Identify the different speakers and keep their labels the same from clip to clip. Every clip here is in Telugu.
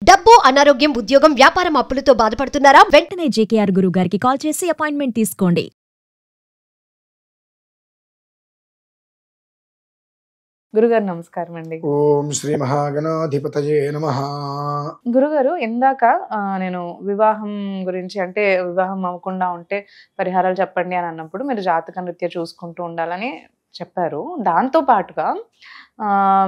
Speaker 1: డబ్బు, అనారోగ్యం, ఉద్యోగం, వ్యాపారం అప్పులతో బాధపడుతున్నారా?
Speaker 2: వెంటనే జేకేఆర్ గురువు గారికి కాల్ చేసి అపాయింట్మెంట్ తీసుకోండి.
Speaker 3: గురుగారు నమస్కారం అండి.
Speaker 4: ఓం శ్రీ మహాగణాధిపతయే నమః.
Speaker 3: గురుగారు ఇందాక నేను వివాహం గురించి, అంటే వివాహం అవ్వకుండా ఉంటే పరిహారాలు చెప్పండి అని అన్నప్పుడు మీరు జాతక నృత్య చూసుకుంటూ ఉండాలని చెప్పారు. దాంతో పాటుగా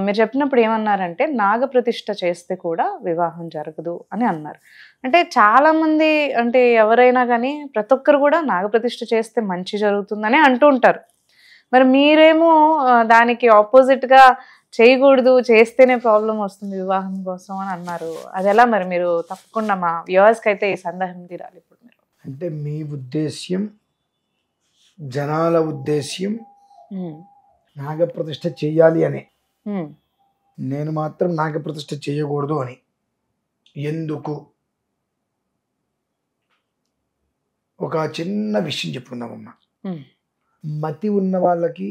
Speaker 3: మీరు చెప్పినప్పుడు ఏమన్నారంటే నాగప్రతిష్ఠ చేస్తే కూడా వివాహం జరగదు అని అన్నారు. అంటే చాలా మంది, అంటే ఎవరైనా కానీ ప్రతి ఒక్కరు కూడా నాగప్రతిష్ఠ చేస్తే మంచి జరుగుతుందని అంటూ ఉంటారు. మరి మీరేమో దానికి ఆపోజిట్ గా చేయకూడదు, చేస్తేనే ప్రాబ్లం వస్తుంది వివాహం కోసం అని అన్నారు. అది ఎలా? మరి మీరు తప్పకుండా మా వ్యూవర్స్ కి అయితే ఈ సందేహం తీరాలి ఇప్పుడు. మీరు
Speaker 4: అంటే మీ ఉద్దేశ్యం, జనాల ఉద్దేశ్యం నాగప్రతిష్ఠ చెయ్యాలి అని, నేను మాత్రం నాగప్రతిష్ఠ చేయకూడదు అని. ఎందుకు? ఒక చిన్న విషయం చెప్పుకుందామమ్మా. మతి ఉన్న వాళ్ళకి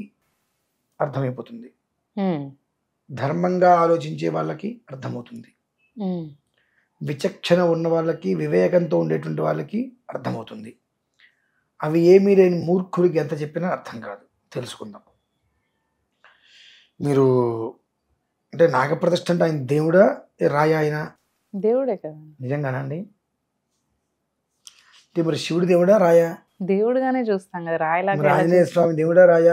Speaker 4: అర్థమైపోతుంది, ధర్మంగా ఆలోచించే వాళ్ళకి అర్థమవుతుంది, విచక్షణ ఉన్న వాళ్ళకి, వివేకంతో ఉండేటువంటి వాళ్ళకి అర్థమవుతుంది. అవి ఏమీ లేని మూర్ఖుడికి ఎంత చెప్పినా అర్థం కాదు. తెలుసుకుందాం. మీరు అంటే నాగప్రతిష్ఠ అంటే ఆయన దేవుడా, రాయ? ఆయన
Speaker 3: దేవుడే కదా.
Speaker 4: నిజంగానండి? అంటే మరి శివుడు దేవుడా, రాయ?
Speaker 3: దేవుడుగానే చూస్తాం కదా, రాయలాగా.
Speaker 4: ఆంజనేయ స్వామి దేవుడా, రాయ?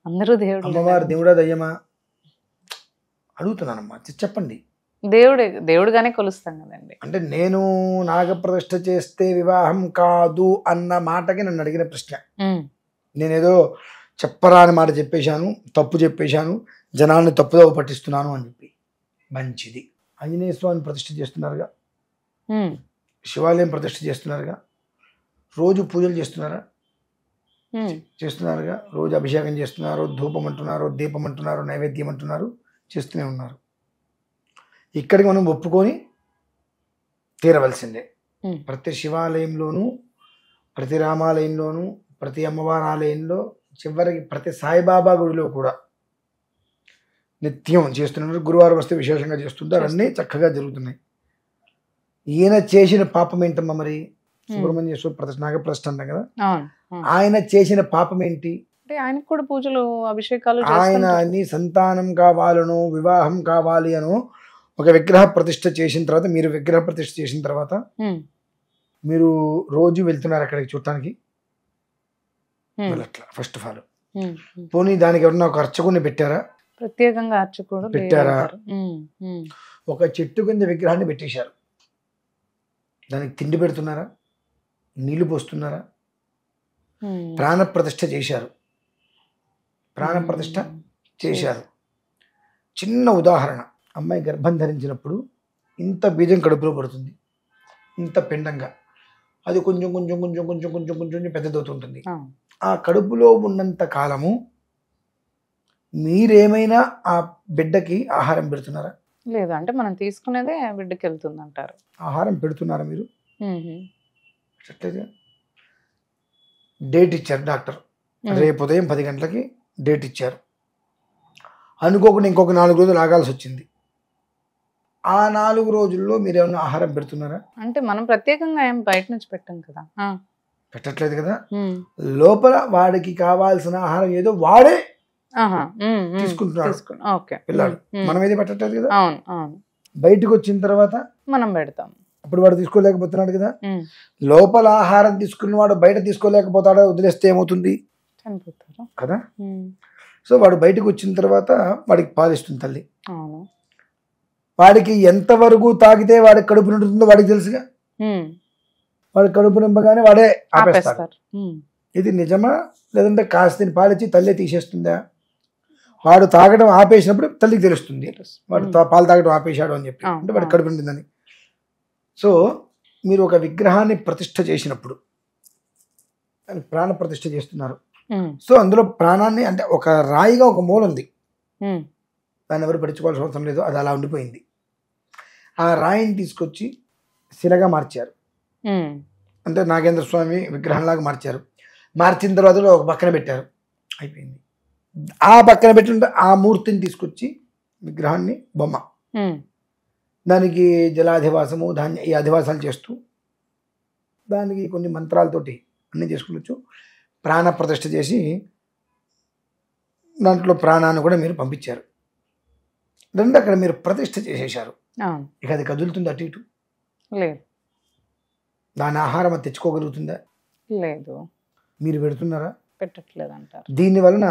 Speaker 3: అందరూ దేవుడు.
Speaker 4: అమ్మవారు దేవుడా, దయ్యమా? అడుగుతున్నానమ్మా, చెప్పండి.
Speaker 3: దేవుడే, దేవుడుగానే కొలుస్తాం కదండి.
Speaker 4: అంటే నేను నాగప్రతిష్ఠ చేస్తే వివాహం కాదు అన్న మాటకి నన్ను అడిగిన ప్రశ్న. నేనేదో చెప్పరాని మాట చెప్పేశాను, తప్పు చెప్పేశాను, జనాన్ని తప్పుదోవ పట్టిస్తున్నాను అని చెప్పి. మంచిది. ఆంజనేయ స్వామిని ప్రతిష్ఠ చేస్తున్నారుగా, శివాలయం ప్రతిష్ఠ చేస్తున్నారుగా, రోజు పూజలు చేస్తున్నారా? చేస్తున్నారుగా. రోజు అభిషేకం చేస్తున్నారు, ధూపం అంటున్నారు, దీపం అంటున్నారు, నైవేద్యం అంటున్నారు, చేస్తూనే ఉన్నారు. ఇక్కడికి మనం ఒప్పుకొని తీరవలసిందే. ప్రతి శివాలయంలోనూ, ప్రతి రామాలయంలోనూ, ప్రతి అమ్మవారి ఆలయంలో, చివరికి ప్రతి సాయిబాబా గుడిలో కూడా నిత్యం చేస్తున్నారు. గురువారం వస్తే విశేషంగా చేస్తుంటారు. అన్నీ చక్కగా జరుగుతున్నాయి. ఈయన చేసిన పాపం ఏంటమ్మా మరి? సుబ్రహ్మణ్యేశ్వర ప్రతిష్ఠ, నాగప్రతిష్ఠ అంటాం కదా, ఆయన చేసిన పాపం ఏంటి?
Speaker 3: అంటే ఆయనకు కూడా పూజలు, అభిషేకాలు.
Speaker 4: ఆయన అన్ని సంతానం కావాలనో, వివాహం కావాలి అనో, ఒక విగ్రహ ప్రతిష్ఠ చేసిన తర్వాత, మీరు విగ్రహ ప్రతిష్ఠ చేసిన తర్వాత మీరు రోజు వెళ్తున్నారు అక్కడికి చూడటానికి? వెళ్ళట్లా. ఫస్ట్ ఆఫ్ ఆల్ పోనీ దానికి ఎవరన్నా ఒక అర్చకుని పెట్టారా?
Speaker 3: ప్రత్యేకంగా అర్చకుడు
Speaker 4: పెట్టారా? ఒక చెట్టు కింద విగ్రహాన్ని పెట్టేశారు. దానికి తిండి పెడుతున్నారా? నీళ్లు పోస్తున్నారా? ప్రాణప్రతిష్ఠ చేశారు. ప్రాణప్రతిష్ఠ చేశారు. చిన్న ఉదాహరణ. అమ్మాయి గర్భం ధరించినప్పుడు ఇంత బీజం కడుపులో పడుతుంది, ఇంత పిండంగా. అది కొంచెం కొంచెం కొంచెం కొంచెం కొంచెం కొంచెం పెద్దదవుతుంటుంది. ఆ కడుపులో ఉన్నంత కాలము మీరేమైనా ఆ బిడ్డకి ఆహారం పెడుతున్నారా?
Speaker 3: లేదు. అంటే మనం తీసుకునేదే బిడ్డకి వెళ్తుంది అంటారు.
Speaker 4: ఆహారం పెడుతున్నారా మీరు? డేట్ ఇచ్చారు డాక్టర్, రేపు ఉదయం 10 గంటలకి డేట్ ఇచ్చారు. అనుకోకుండా ఇంకొక 4 రోజులు ఆగాల్సి వచ్చింది. ఆ 4 రోజుల్లో మీరు ఏమైనా ఆహారం పెడుతున్నారా?
Speaker 3: అంటే మనం ప్రత్యేకంగా ఏం బయట నుంచి పెట్టాం కదా.
Speaker 4: పెట్టట్లేదు కదా. లోపల వాడికి కావాల్సిన ఆహారం ఏదో వాడే తీసుకుంటున్నాడు పిల్లాడు. మనం ఏది పెట్టట్లేదు కదా. బయటకు వచ్చిన తర్వాత మనం
Speaker 3: పెడతాం.
Speaker 4: అప్పుడు వాడు తీసుకోలేకపోతున్నాడు కదా. లోపల ఆహారం తీసుకున్నవాడు బయట తీసుకోలేకపోతాడా? వదిలేస్తే ఏమవుతుంది?
Speaker 3: చనిపోతారు
Speaker 4: కదా. సో వాడు బయటకు వచ్చిన తర్వాత వాడికి పాలిస్తుంది తల్లి. వాడికి ఎంతవరకు తాగితే వాడికి కడుపు నిండుతుందో వాడికి తెలుసుగా. వాడి కడుపు నింపగానే వాడే ఆపేస్తాడు. ఇది నిజమా? లేదంటే కాస్త పాలిచ్చి తల్లి తీసేస్తుందా? వాడు తాగడం ఆపేసినప్పుడు తల్లికి తెలుస్తుంది వాడు పాలు తాగడం ఆపేశాడు అని చెప్పి, అంటే వాడి కడుపు నిండిందని. సో మీరు ఒక విగ్రహాన్ని ప్రతిష్ఠ చేసినప్పుడు ప్రాణ ప్రతిష్ఠ చేస్తున్నారు. సో అందులో ప్రాణాన్ని, అంటే ఒక రాయిగా ఒక మూల ఉంది, దాన్ని ఎవరు పడుచుకోవాల్సిన అవసరం లేదు, అది అలా ఉండిపోయింది. ఆ రాయిని తీసుకొచ్చి శిలగా మార్చారు. అంటే నాగేంద్ర స్వామి విగ్రహంలాగా మార్చారు. మార్చిన తర్వాత ఒక పక్కన పెట్టారు, అయిపోయింది. ఆ పక్కన పెట్టుంటే ఆ మూర్తిని తీసుకొచ్చి విగ్రహాన్ని, బొమ్మ దానికి జలాధివాసము ధాన్య ఈ అధివాసాలు చేస్తూ దానికి కొన్ని మంత్రాలతోటి అన్నీ చేసుకోవచ్చు. ప్రాణ ప్రతిష్ఠ చేసి దాంట్లో ప్రాణాన్ని కూడా మీరు పంపించారు. రెండు అక్కడ మీరు ప్రతిష్ఠ చేసేశారు. ఇక అది కదులుతుంది అటు ఇటు?
Speaker 3: లేదు.
Speaker 4: దాని ఆహారం అది తెచ్చుకోగలుగుతుందా?
Speaker 3: లేదు.
Speaker 4: మీరు పెడుతున్నారా?
Speaker 3: పెట్టట్లేదు అంటారు.
Speaker 4: దీని వలన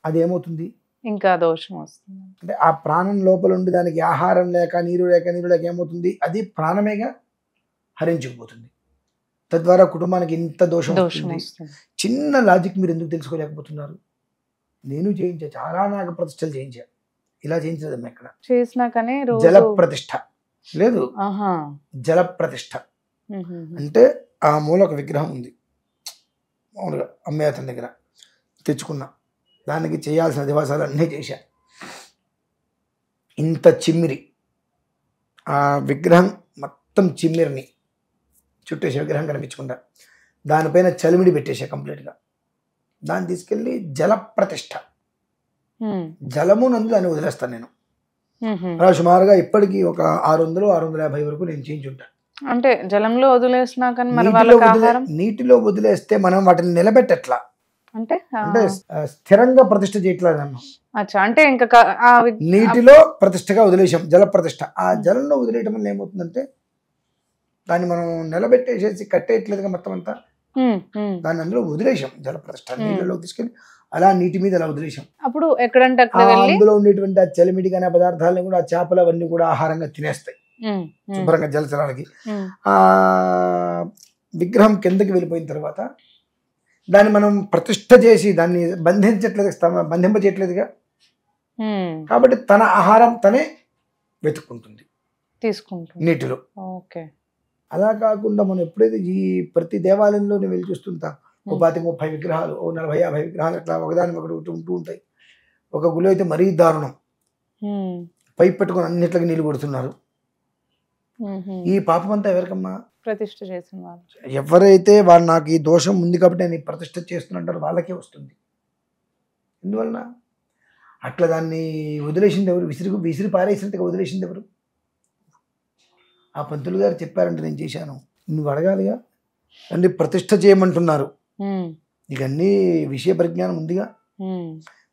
Speaker 4: అది ఏమవుతుంది?
Speaker 3: ఇంకా దోషం వస్తుంది.
Speaker 4: అంటే ఆ ప్రాణం లోపల ఉండి దానికి ఆహారం లేక నీరు లేక ఏమవుతుంది? అది ప్రాణమేగా హరించుకుపోతుంది. తద్వారా కుటుంబానికి ఇంత దోషం వస్తుంది. చిన్న లాజిక్ మీరు ఎందుకు తెలుసుకోలేకపోతున్నారు? నేను చేయించా, చాలా నాగ ప్రతిష్టలు చేయించా. ఇలా చేయించలేదమ్మా ఇక్కడ.
Speaker 3: చేసినా కానీ
Speaker 4: జల ప్రతిష్ఠ లేదు. జల ప్రతిష్ఠ అంటే ఆ మూల ఒక విగ్రహం ఉంది, మామూలుగా అమ్మే అతని దగ్గర తెచ్చుకున్నా. దానికి చేయాల్సిన అధివాసాలు అన్నీ చేశా. ఇంత చిమ్మిరి ఆ విగ్రహం మొత్తం చిమ్మిరిని చుట్టేసే విగ్రహం కనిపించకుండా దానిపైన చలిమిడి పెట్టేసా కంప్లీట్గా. దాన్ని తీసుకెళ్ళి జల ప్రతిష్ఠ, జలము నందు దాన్ని వదిలేస్తాను నేను. అలా సుమారుగా ఇప్పటికీ ఒక 600-650 వరకు నేను చేయించుంటాను. అంటే
Speaker 3: జలంలో వదిలేసినా కానీ
Speaker 4: నీటిలో వదిలేస్తే మనం వాటిని నిలబెట్టట్లా, అంటే స్థిరంగా ప్రతిష్ఠ చేయట్లేదమ్మా.
Speaker 3: అంటే ఇంకా
Speaker 4: నీటిలో ప్రతిష్టగా వదిలేసాం, జల ప్రతిష్ఠ. ఆ జలంలో వదిలేయటం వల్ల ఏమవుతుందంటే దాన్ని మనం నిలబెట్టేసేసి కట్టేయట్లేదుగా మొత్తం అంతా. దాన్ని అందులో వదిలేసాం, జల ప్రతిష్ఠ నీళ్ళలో తీసుకెళ్ళి అలా నీటి మీద అలా వదిలేసాం.
Speaker 3: అప్పుడు ఎక్కడంటే
Speaker 4: అందులో ఉండేటువంటి ఆ చలిమిడి కానీ ఆ పదార్థాలని కూడా ఆ చేపలు అవన్నీ కూడా ఆహారంగా తినేస్తాయి శుభ్రంగా జలచరాలకి. ఆ విగ్రహం కిందకి వెళ్ళిపోయిన తర్వాత దాన్ని మనం ప్రతిష్ఠ చేసి దాన్ని బంధింపచేయట్లేదుగా. కాబట్టి తన ఆహారం తనే వెతుక్కుంటుంది,
Speaker 3: తీసుకుంటుంది
Speaker 4: నీటిలో.
Speaker 3: ఓకే.
Speaker 4: అలా కాకుండా మనం ఎప్పుడైతే ఈ ప్రతి దేవాలయంలో నేను వెళ్ళి చూస్తుంటాం, 30 విగ్రహాలు, 40-50 విగ్రహాలు అట్లా ఒకదాని ఒకటి ఉంటూ ఉంటాయి. ఒక గుడి అయితే మరీ దారుణం, పైప్ పెట్టుకుని అన్నిట్లకి నీళ్ళు కొడుతున్నారు. ఈ పాపం అంతా ఎవరికమ్మా?
Speaker 3: ప్రతిష్ఠ చేసిన వాళ్ళు.
Speaker 4: ఎవరైతే వాళ్ళు నాకు ఈ దోషం ఉంది కాబట్టి నేను ఈ ప్రతిష్ఠ చేస్తున్నంటారు వాళ్ళకే వస్తుంది. ఎందువలన? అట్లా దాన్ని వదిలేసింది ఎవరు? విసిరి పారేసినట్టుగా వదిలేసింది ఎవరు? ఆ పంతులు గారు చెప్పారంటే నేను చేశాను. నువ్వు అడగాలిగా, అంటే ప్రతిష్ఠ చేయమంటున్నారు, నీకు అన్ని విషయ పరిజ్ఞానం ఉందిగా.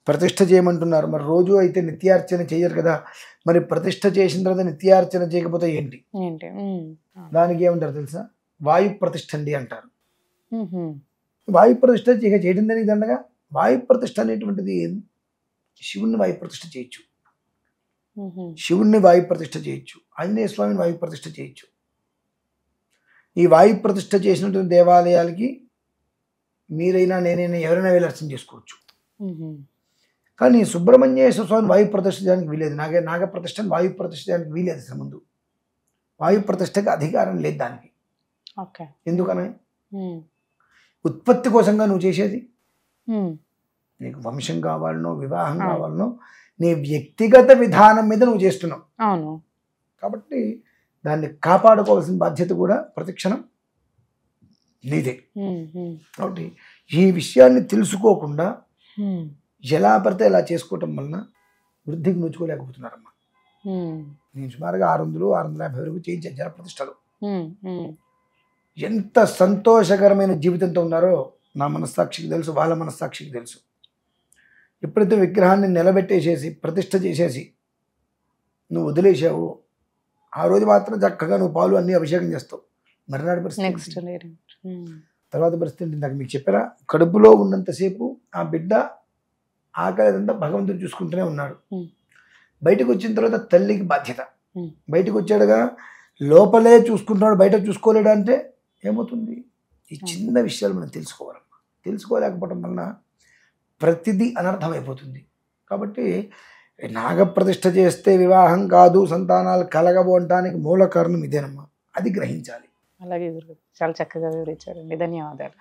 Speaker 4: ప్రతిష్ఠ చేయమంటున్నారు, మరి రోజు అయితే నిత్యార్చన చేయరు కదా. మరి ప్రతిష్ఠ చేసిన తర్వాత నిత్యార్చన చేయకపోతే ఏంటి? దానికి ఏమంటారు తెలుసా? వాయు ప్రతిష్ఠ అండి అంటారు. వాయు ప్రతిష్ఠ చేయడం దానికి దండగా. వాయు ప్రతిష్ఠ అనేటువంటిది శివుణ్ణి వాయు ప్రతిష్ఠ చేయొచ్చు, శివుణ్ణి వాయు ప్రతిష్ఠ చేయొచ్చు, ఆంజనేయ స్వామిని వాయు ప్రతిష్ఠ చేయొచ్చు. ఈ వాయు ప్రతిష్ఠ చేసినటువంటి దేవాలయాలకి మీరైనా నేనైనా ఎవరైనా వెళ్ళి అర్చన చేసుకోవచ్చు. కానీ సుబ్రహ్మణ్యేశ్వర స్వామి వాయు ప్రతిష్ఠ చేయడానికి వీలేదు, నాగ ప్రతిష్ఠను వాయు ప్రతిష్ఠ చేయడానికి వీలేదు. అసలు ముందు వాయు ప్రతిష్ఠకి అధికారం లేదు దానికి. ఎందుకని? ఉత్పత్తి కోసంగా నువ్వు చేసేది. నీకు వంశం కావాలనో వివాహం కావాలనో నీ వ్యక్తిగత విధానం మీద నువ్వు చేస్తున్నావు.
Speaker 3: అవును.
Speaker 4: కాబట్టి దాన్ని కాపాడుకోవాల్సిన బాధ్యత కూడా ప్రతిక్షణం నీదే. కాబట్టి ఈ విషయాన్ని తెలుసుకోకుండా ఎలా పడితే ఇలా చేసుకోవటం వలన వృద్ధికి నోచుకోలేకపోతున్నారమ్మా. నేను సుమారుగా 600-650 వరకు చేయించే జల ప్రతిష్టలు. ఎంత సంతోషకరమైన జీవితంతో ఉన్నారో నా మనస్సాక్షికి తెలుసు, వాళ్ళ మనస్సాక్షికి తెలుసు. ఎప్పుడైతే విగ్రహాన్ని నిలబెట్టేసేసి ప్రతిష్ఠ చేసేసి నువ్వు వదిలేసావు, ఆ రోజు మాత్రం చక్కగా నువ్వు పాలు అన్ని అభిషేకం చేస్తావు. మర్నాడు పరిస్థితి, తర్వాత పరిస్థితి ఇందాక మీకు చెప్పారా, కడుపులో ఉన్నంతసేపు ఆ బిడ్డ ఆకలిదంతా భగవంతుడు చూసుకుంటూనే ఉన్నాడు. బయటకు వచ్చిన తర్వాత తల్లికి బాధ్యత. బయటకు వచ్చాడుగా, లోపలే చూసుకుంటున్నాడు, బయట చూసుకోలేడు అంటే ఏమవుతుంది? ఈ చిన్న విషయాలు మనం తెలుసుకోవాలమ్మా. తెలుసుకోలేకపోవడం వలన ప్రతిదీ అనర్థమైపోతుంది. కాబట్టి నాగప్రతిష్ఠ చేస్తే వివాహం కాదు, సంతానాలు కలగవు అనడానికి మూల కారణం ఇదేనమ్మా. అది గ్రహించాలి.
Speaker 3: అలాగే చాలా చక్కగా వివరించారండి. ధన్యవాదాలు.